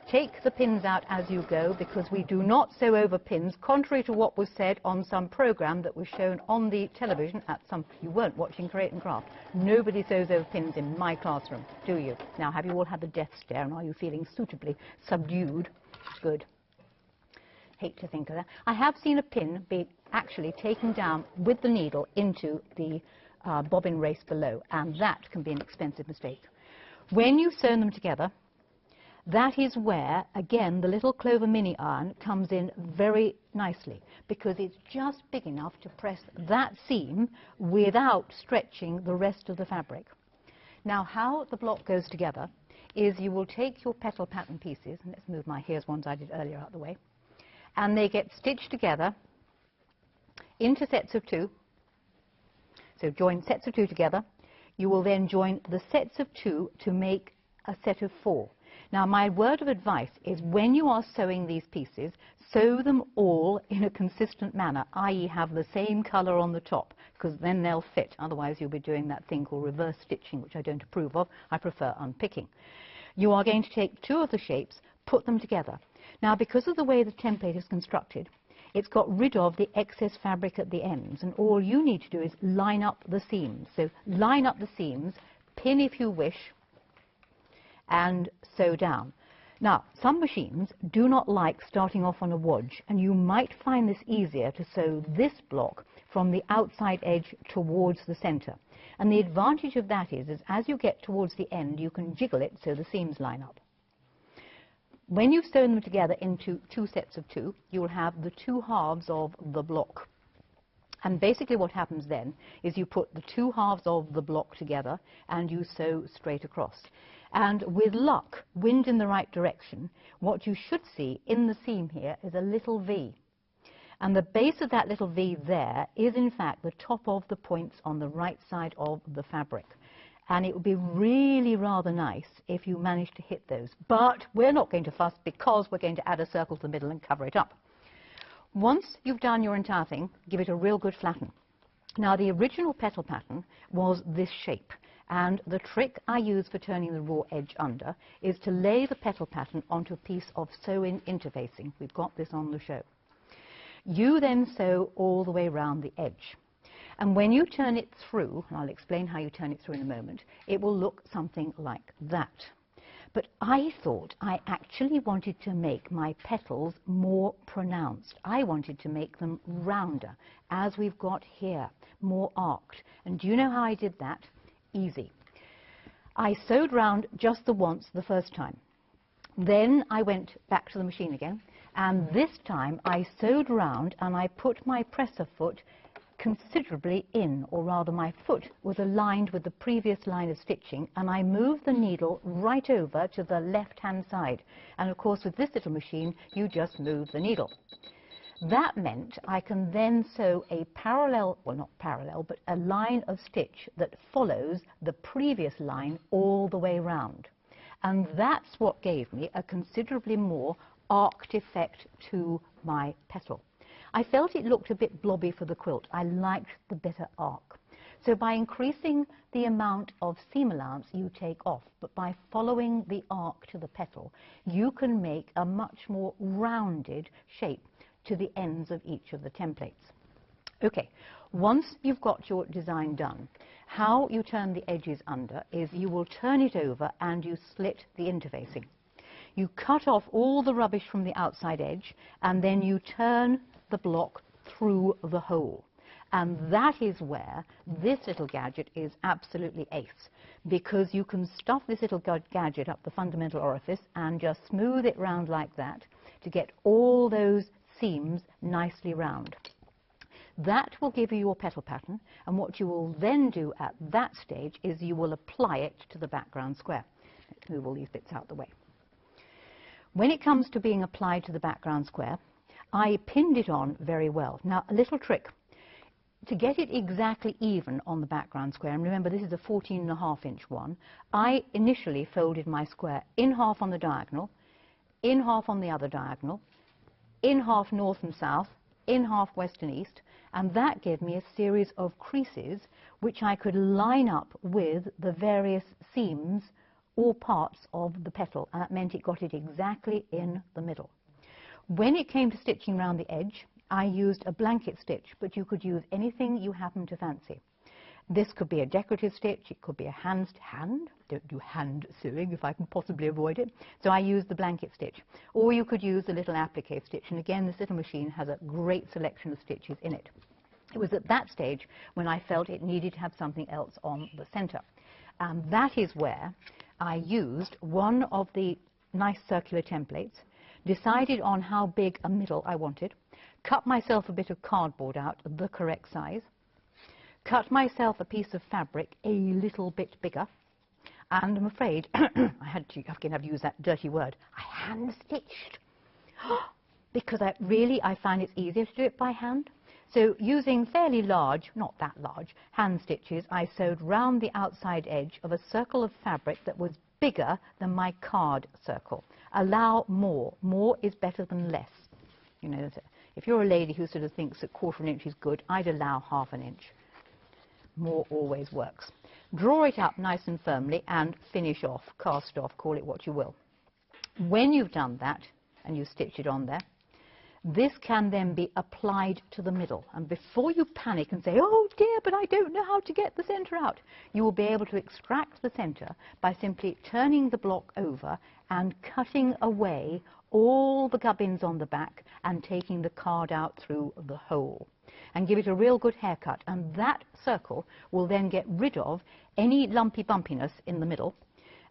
Take the pins out as you go, because we do not sew over pins, contrary to what was said on some program that was shown on the television at some... You weren't watching Create and Craft. Nobody sews over pins in my classroom, do you? Now, have you all had the death stare, and are you feeling suitably subdued? Good. Hate to think of that. I have seen a pin be actually taken down with the needle into the bobbin race below, and that can be an expensive mistake. When you've sewn them together, that is where, again, the little clover mini iron comes in very nicely, because it's just big enough to press that seam without stretching the rest of the fabric. Now, how the block goes together is you will take your petal pattern pieces, and let's move my here's ones I did earlier out of the way, and they get stitched together into sets of 2. So join sets of 2 together. You will then join the sets of 2 to make a set of 4. Now, my word of advice is, when you are sewing these pieces, sew them all in a consistent manner, i.e. have the same colour on the top, because then they'll fit. Otherwise, you'll be doing that thing called reverse stitching, which I don't approve of. I prefer unpicking. You are going to take 2 of the shapes, put them together. Now, because of the way the template is constructed, it's got rid of the excess fabric at the ends, and all you need to do is line up the seams. So line up the seams, pin if you wish, and sew down. Now, some machines do not like starting off on a wodge, and you might find this easier to sew this block from the outside edge towards the center. And the advantage of that is as you get towards the end, you can jiggle it so the seams line up. When you've sewn them together into 2 sets of 2, you will have the 2 halves of the block. And basically what happens then is you put the 2 halves of the block together and you sew straight across. And with luck, wind in the right direction, what you should see in the seam here is a little V. And the base of that little V there is in fact the top of the points on the right side of the fabric. And it would be really rather nice if you managed to hit those. But we're not going to fuss, because we're going to add a circle to the middle and cover it up. Once you've done your entire thing, give it a real good flatten. Now, the original petal pattern was this shape. And the trick I use for turning the raw edge under is to lay the petal pattern onto a piece of sew-in interfacing. We've got this on the show. You then sew all the way around the edge. And when you turn it through, and I'll explain how you turn it through in a moment, it will look something like that. But I thought I actually wanted to make my petals more pronounced. I wanted to make them rounder, as we've got here, more arced. And do you know how I did that? Easy. I sewed round just the once the first time. Then I went back to the machine again, and this time I sewed round and I put my presser foot considerably in, or rather my foot was aligned with the previous line of stitching, and I moved the needle right over to the left-hand side. And of course, with this little machine, you just move the needle. That meant I can then sew a parallel, well, not parallel, but a line of stitch that follows the previous line all the way round. And that's what gave me a considerably more arced effect to my petal. I felt it looked a bit blobby for the quilt. I liked the better arc. So by increasing the amount of seam allowance you take off, but by following the arc to the petal, you can make a much more rounded shape to the ends of each of the templates. Okay, once you've got your design done, how you turn the edges under is you will turn it over and you slit the interfacing. You cut off all the rubbish from the outside edge, and then you turn the block through the hole. And that is where this little gadget is absolutely ace, because you can stuff this little gadget up the fundamental orifice and just smooth it round like that to get all those seams nicely round. That will give you your petal pattern, and what you will then do at that stage is you will apply it to the background square. Let's move all these bits out the way. When it comes to being applied to the background square, I pinned it on very well. Now, a little trick. To get it exactly even on the background square, and remember this is a 14.5-inch one, I initially folded my square in half on the diagonal, in half on the other diagonal, in half north and south, in half west and east, and that gave me a series of creases which I could line up with the various seams or parts of the petal, and that meant it got it exactly in the middle. When it came to stitching around the edge, I used a blanket stitch, but you could use anything you happen to fancy. This could be a decorative stitch, it could be a don't do hand sewing if I can possibly avoid it, so I used the blanket stitch. Or you could use the little applique stitch, and again this little machine has a great selection of stitches in it. It was at that stage when I felt it needed to have something else on the centre. And that is where I used one of the nice circular templates, decided on how big a middle I wanted, cut myself a bit of cardboard out, the correct size, cut myself a piece of fabric a little bit bigger, and I'm afraid I had to use that dirty word, I hand-stitched, because I find it's easier to do it by hand. So using fairly large, not that large, hand stitches, I sewed round the outside edge of a circle of fabric that was bigger than my card circle. Allow more. More is better than less. You know, if you're a lady who sort of thinks that 1/4 inch is good, I'd allow 1/2 inch. More always works. Draw it up nice and firmly and finish off, cast off, call it what you will. When you've done that and you stitch it on there, this can then be applied to the middle. And before you panic and say, oh dear, but I don't know how to get the centre out, you will be able to extract the centre by simply turning the block over and cutting away all the gubbins on the back and taking the card out through the hole. And give it a real good haircut. And that circle will then get rid of any lumpy bumpiness in the middle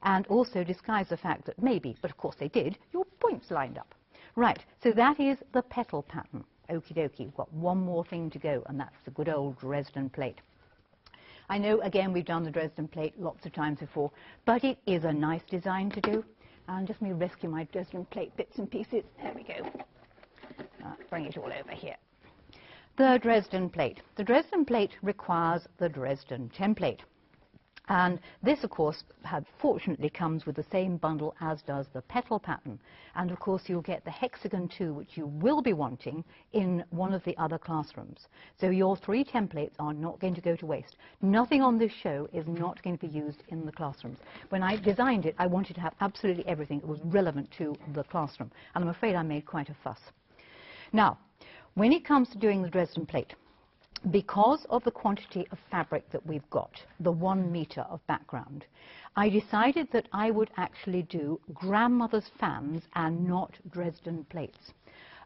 and also disguise the fact that maybe, but of course they did, your points lined up. Right, so that is the petal pattern. Okie dokie, we've got one more thing to go, and that's the good old Dresden plate. I know, again, we've done the Dresden plate lots of times before, but it is a nice design to do. And just let me rescue my Dresden plate bits and pieces. There we go. Bring it all over here. The Dresden plate. The Dresden plate requires the Dresden template. And this, of course, fortunately comes with the same bundle as does the petal pattern. And, of course, you'll get the hexagon too, which you will be wanting in one of the other classrooms. So your 3 templates are not going to go to waste. Nothing on this show is not going to be used in the classrooms. When I designed it, I wanted to have absolutely everything that was relevant to the classroom. And I'm afraid I made quite a fuss. Now, when it comes to doing the Dresden plate, because of the quantity of fabric that we've got, the 1 meter of background, I decided that I would actually do grandmother's fans and not Dresden plates.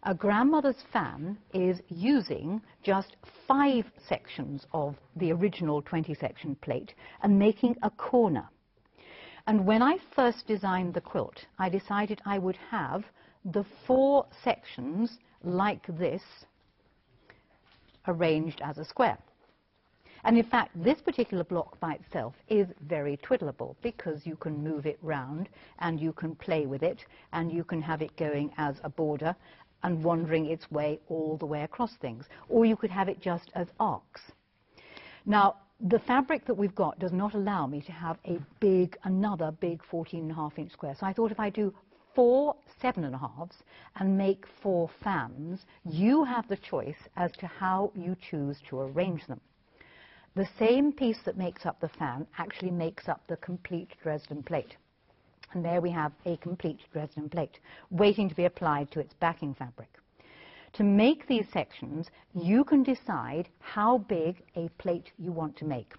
A grandmother's fan is using just 5 sections of the original 20-section plate and making a corner. And when I first designed the quilt, I decided I would have the 4 sections like this arranged as a square. And in fact, this particular block by itself is very twiddleable because you can move it round and you can play with it and you can have it going as a border and wandering its way all the way across things. Or you could have it just as arcs. Now, the fabric that we've got does not allow me to have another big 14.5-inch square. So I thought if I do 4 7.5s and make 4 fans, you have the choice as to how you choose to arrange them. The same piece that makes up the fan actually makes up the complete Dresden plate. And there we have a complete Dresden plate waiting to be applied to its backing fabric. To make these sections, you can decide how big a plate you want to make.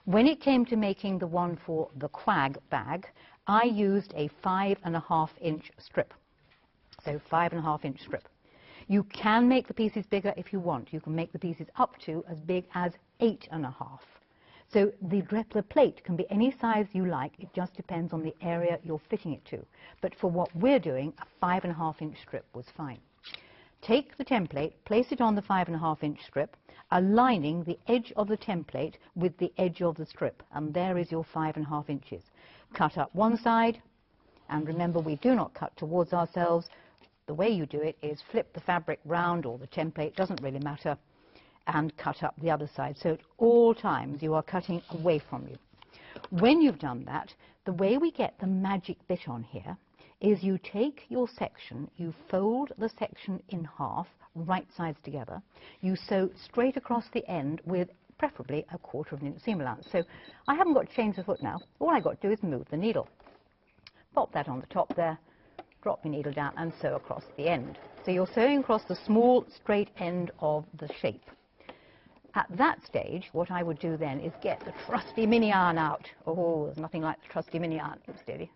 When it came to making the one for the Quag bag, I used a 5.5-inch strip. So 5.5-inch strip. You can make the pieces bigger if you want. You can make the pieces up to as big as 8.5. So the plate can be any size you like. It just depends on the area you're fitting it to. But for what we're doing, a 5.5-inch strip was fine. Take the template, place it on the 5.5-inch strip, aligning the edge of the template with the edge of the strip. And there is your 5.5 inches. Cut up one side, and remember, we do not cut towards ourselves. The way you do it is flip the fabric round, or the template, doesn't really matter, and cut up the other side. So at all times you are cutting away from you. When you've done that, the way we get the magic bit on here is you take your section, you fold the section in half, right sides together, you sew straight across the end with preferably a 1/4 inch seam allowance. So I haven't got to change the foot now. All I've got to do is move the needle. Pop that on the top there, drop your needle down and sew across the end. So you're sewing across the small straight end of the shape. At that stage, what I would do then is get the trusty mini iron out. Oh, there's nothing like the trusty mini iron. Oops, steady.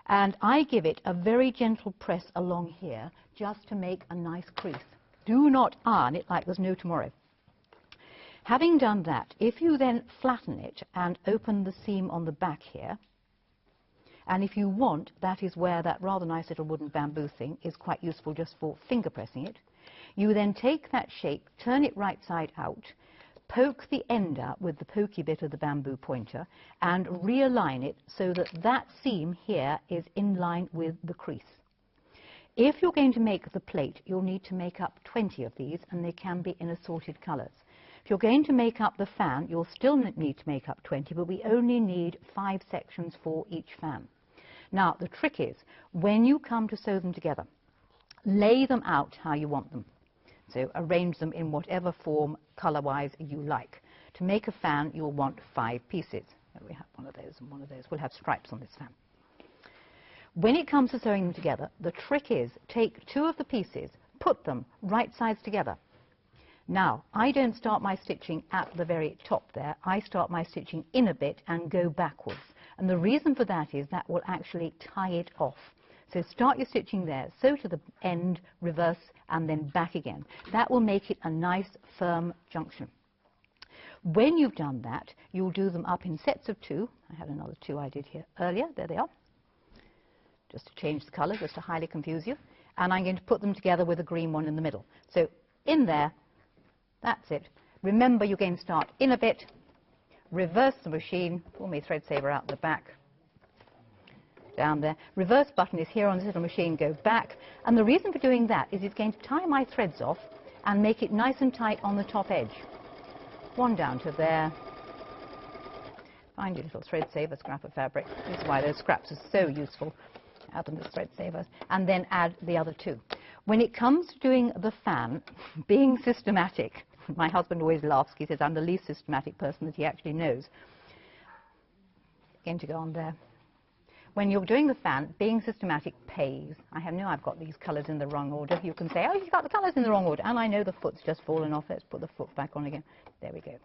And I give it a very gentle press along here just to make a nice crease. Do not iron it like there's no tomorrow. Having done that, if you then flatten it and open the seam on the back here, and if you want, that is where that rather nice little wooden bamboo thing is quite useful just for finger pressing it. You then take that shape, turn it right side out, poke the end out with the pokey bit of the bamboo pointer, and realign it so that that seam here is in line with the crease. If you're going to make the plate, you'll need to make up 20 of these, and they can be in assorted colours. If you're going to make up the fan, you'll still need to make up 20, but we only need 5 sections for each fan. Now, the trick is, when you come to sew them together, lay them out how you want them. So arrange them in whatever form, colour-wise, you like. To make a fan, you'll want 5 pieces. We have one of those and one of those. We'll have stripes on this fan. When it comes to sewing them together, the trick is, take 2 of the pieces, put them right sides together. Now, I don't start my stitching at the very top there. I start my stitching in a bit and go backwards. And the reason for that is that will actually tie it off. So start your stitching there, sew to the end, reverse, and then back again. That will make it a nice, firm junction. When you've done that, you'll do them up in sets of 2. I had another 2 I did here earlier. There they are. Just to change the colour, just to highly confuse you. And I'm going to put them together with a green one in the middle. So in there, that's it. Remember, you're going to start in a bit, reverse the machine, pull my thread saver out the back, down there. Reverse button is here on this little machine, go back. And the reason for doing that is it's going to tie my threads off and make it nice and tight on the top edge. One down to there. Find your little thread saver scrap of fabric. This is why those scraps are so useful. Add them as thread savers. And then add the other 2. When it comes to doing the fan, being systematic, my husband always laughs. He says I'm the least systematic person that he actually knows. Going to go on there. When you're doing the fan, being systematic pays. I know I've got these colours in the wrong order. You can say, oh, you've got the colours in the wrong order. And I know the foot's just fallen off. Let's put the foot back on again. There we go.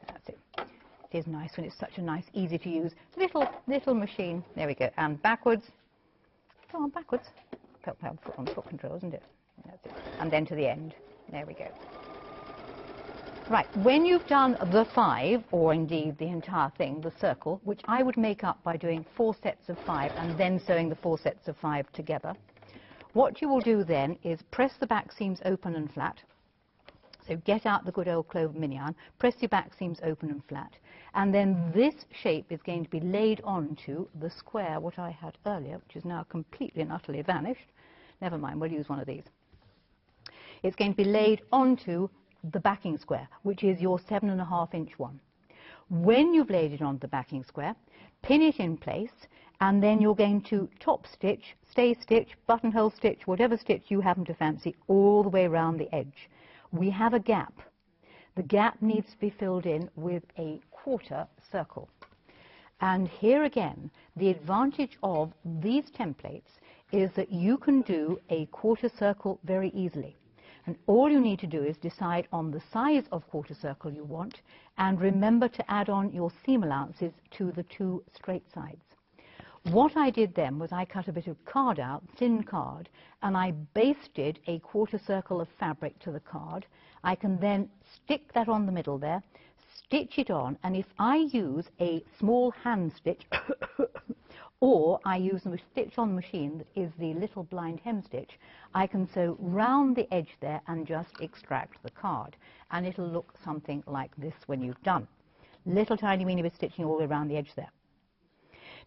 That's it. It is nice when it's such a nice, easy to use little machine. There we go. And backwards. Go on, backwards. Foot on foot control, isn't it? That's it. And then to the end. There we go. Right, when you've done the 5, or indeed the entire thing, the circle, which I would make up by doing 4 sets of 5 and then sewing the 4 sets of 5 together, what you will do then is press the back seams open and flat. So get out the good old clover mini iron, press your back seams open and flat, and then this shape is going to be laid onto the square, what I had earlier, which is now completely and utterly vanished. Never mind, we'll use one of these. It's going to be laid onto the backing square, which is your 7.5-inch one. When you've laid it on the backing square, pin it in place, and then you're going to top stitch, stay stitch, buttonhole stitch, whatever stitch you happen to fancy, all the way around the edge. We have a gap. The gap needs to be filled in with a quarter circle. And here again, the advantage of these templates is that you can do a quarter circle very easily. And all you need to do is decide on the size of quarter circle you want, and remember to add on your seam allowances to the two straight sides. What I did then was I cut a bit of card out, thin card, and I basted a quarter circle of fabric to the card. I can then stick that on the middle there, stitch it on, and if I use a small hand stitch, or I use a stitch on the machine that is the little blind hem stitch, I can sew round the edge there and just extract the card. And it'll look something like this when you've done. Little tiny weeny bit stitching all the way around the edge there.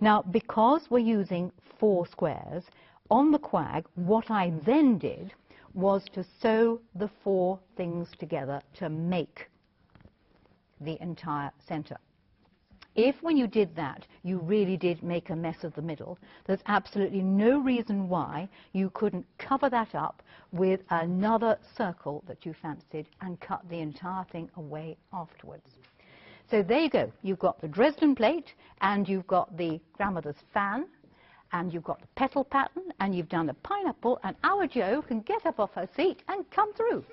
Now, because we're using 4 squares, on the quag, what I then did was to sew the 4 things together to make the entire centre. If when you did that, you really did make a mess of the middle, there's absolutely no reason why you couldn't cover that up with another circle that you fancied and cut the entire thing away afterwards. So there you go. You've got the Dresden plate, and you've got the grandmother's fan, and you've got the petal pattern, and you've done a pineapple, and our Jo can get up off her seat and come through.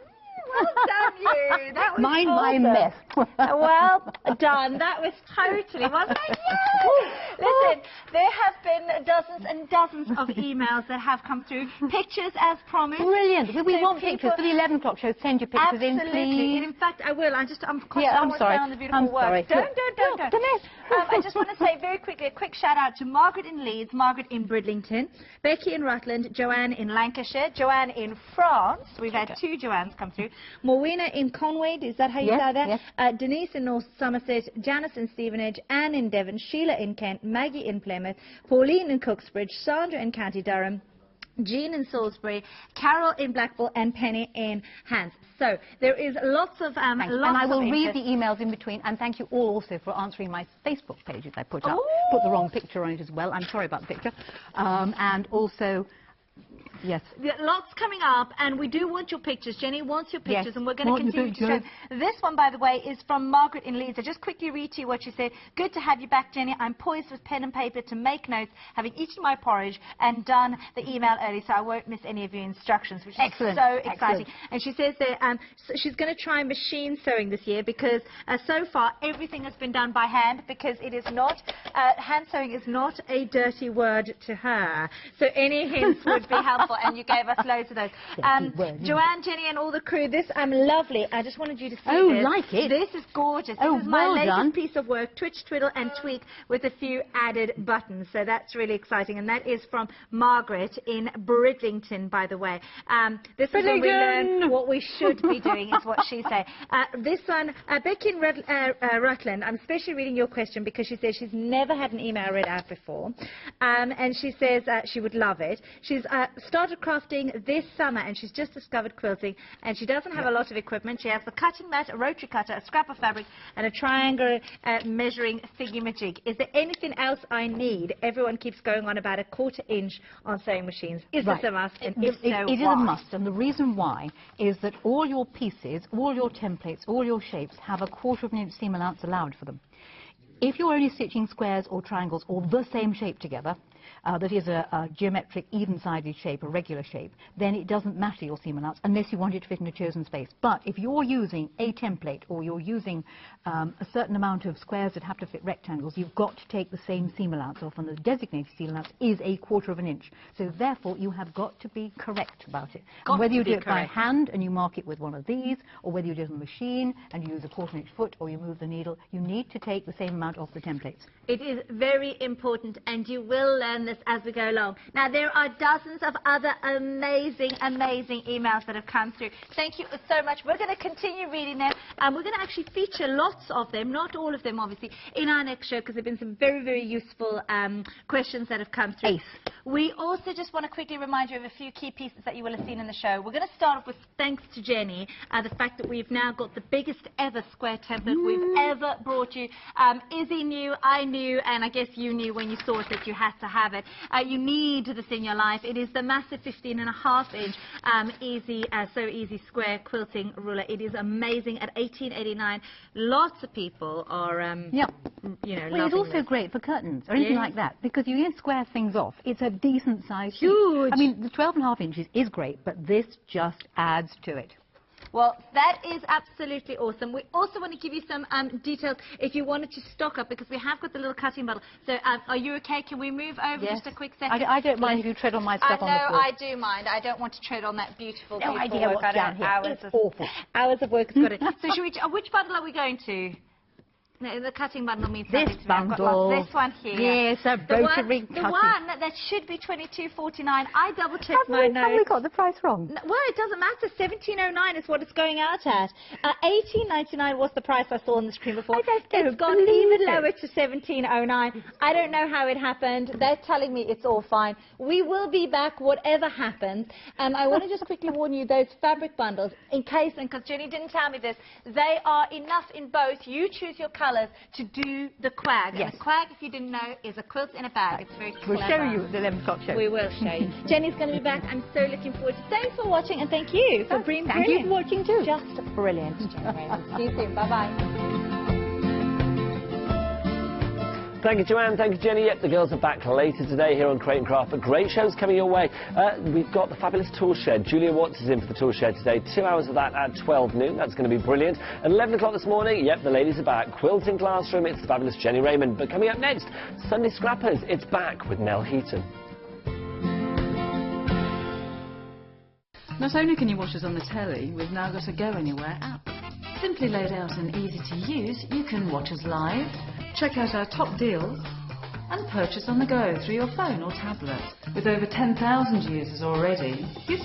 Well done, you. That was Mind awesome. my mess. Well done. That was totally, wasn't it? Yay! Listen, there have been dozens and dozens of emails that have come through. Pictures as promised. Brilliant. We So want pictures for the 11 o'clock show. Send your pictures in, Absolutely. please. And in fact, I will. I'm sorry. On the beautiful I'm work. sorry. Don't. The mess. I just want to say very quickly a quick shout out to Margaret in Leeds, Margaret in Bridlington, Becky in Rutland, Joanne in Lancashire, Joanne in France. We've had 2 Joannes come through. Morwena in Conway, is that how you say that? Yes. Denise in North Somerset, Janice in Stevenage, Anne in Devon, Sheila in Kent, Maggie in Plymouth, Pauline in Cooksbridge, Sandra in County Durham, Jean in Salisbury, Carol in Blackpool, and Penny in Hants. So there is lots of and I will read the emails in between, and thank you all also for answering my Facebook pages I put up. Put the wrong picture on it as well. I'm sorry about the picture. And also, yes. Lots coming up, and we do want your pictures. Jenny wants your pictures, Yes. and we're going to continue to show. This one, by the way, is from Margaret in Leeds. I just quickly read to you what she said. Good to have you back, Jenny. I'm poised with pen and paper to make notes, having eaten my porridge and done the email early, so I won't miss any of your instructions, which is so exciting. And she says that so she's going to try machine sewing this year because so far everything has been done by hand, because it is not, hand sewing is not a dirty word to her. So any hints would be helpful. And you gave us loads of those. Joanne, Jenny, and all the crew, this lovely. I just wanted you to see this. Like it? This is gorgeous. This is my latest piece of work, Twitch, Twiddle, and Tweak, with a few added buttons. So that's really exciting. And that is from Margaret in Bridlington, by the way. This is where we learn what we should be doing, is what she said. This one, Becky in Rutland, I'm especially reading your question because she says she's never had an email read out before. And she says she would love it. She's started crafting this summer, and she's just discovered quilting, and she doesn't have a lot of equipment. She has a cutting mat, a rotary cutter, a scrap of fabric, and a triangle measuring thingy-majig. Is there anything else I need? Everyone keeps going on about a 1/4 inch on sewing machines. Is this a must? And if so, it is a must, and the reason why is that all your pieces, all your templates, all your shapes have a 1/4 inch seam allowance allowed for them. If you're only stitching squares or triangles or the same shape together, that is a geometric, even-sided shape, a regular shape, then it doesn't matter your seam allowance unless you want it to fit in a chosen space. But if you're using a template or you're using a certain amount of squares that have to fit rectangles, you've got to take the same seam allowance off, and the designated seam allowance is a 1/4 inch. So therefore, you have got to be correct about it. And whether you do it by hand and you mark it with one of these, or whether you do it on the machine and you use a 1/4 inch foot, or you move the needle, you need to take the same amount off the templates. It is very important, and you will learn this as we go along. Now, there are dozens of other amazing emails that have come through. Thank you so much. We're going to continue reading them, and we're going to actually feature lots of them, not all of them, obviously, in our next show, because there have been some very useful questions that have come through. Ace. We also just want to quickly remind you of a few key pieces that you will have seen in the show. We're going to start off with thanks to Jennie, the fact that we've now got the biggest ever square template we've ever brought you. Izzy knew, I knew, and I guess you knew when you saw it that you had to have it. You need this in your life. It is the massive 15.5-inch so easy square quilting ruler. It is amazing at $18.89. Lots of people are, you know, well, it's also this. great for curtains or anything like that, because you can square things off. It's a decent size. Huge. I mean, the 12.5 inches is great, but this just adds to it. Well, that is absolutely awesome. We also want to give you some details if you wanted to stock up, because we have got the little cutting bottle. So are you okay? Can we move over just a quick second? I don't mind if you tread on my stuff on the floor. I do mind. I don't want to tread on that beautiful, no beautiful idea work. what's down here. It's awful. Hours of work has got it. So should we, which bundle are we going to? No, the cutting bundle means this something to bundle. me. I've got this one here. Yes, a rotary cutting. The one that should be $22.49. I double-checked my notes. Have we got the price wrong? No, well, it doesn't matter. $17.09 is what it's going out at. $18.99 was the price I saw on the screen before. It's gone even lower to $17.09. I don't know how it happened. They're telling me it's all fine. We will be back whatever happens. I want to just quickly warn you, those fabric bundles, in case, and because Jennie didn't tell me this, they are enough in both. You choose your colours to do the quag. Yes. And the quag, if you didn't know, is a quilt in a bag. It's very clever. We'll show you at the 11 o'clock show. We will show you. Jennie's going to be back. I'm so looking forward to it. Thanks for watching, and thank you for being brilliant. Thank you for watching too. Just brilliant, Jennie Rayment. See you soon. Bye-bye. Thank you, Joanne. Thank you, Jennie. Yep, the girls are back later today here on Crate and Craft. But great shows coming your way. We've got the fabulous tool shed. Julia Watts is in for the tool shed today. 2 hours of that at 12 noon. That's going to be brilliant. And 11 o'clock this morning, yep, the ladies are back. Quilting Classroom, it's the fabulous Jennie Rayment. But coming up next, Sunday Scrappers. It's back with Nell Heaton. Not only can you watch us on the telly, we've now got a Go Anywhere app. Simply laid out and easy to use, you can watch us live, check out our top deals, and purchase on the go through your phone or tablet. With over 10,000 users already, you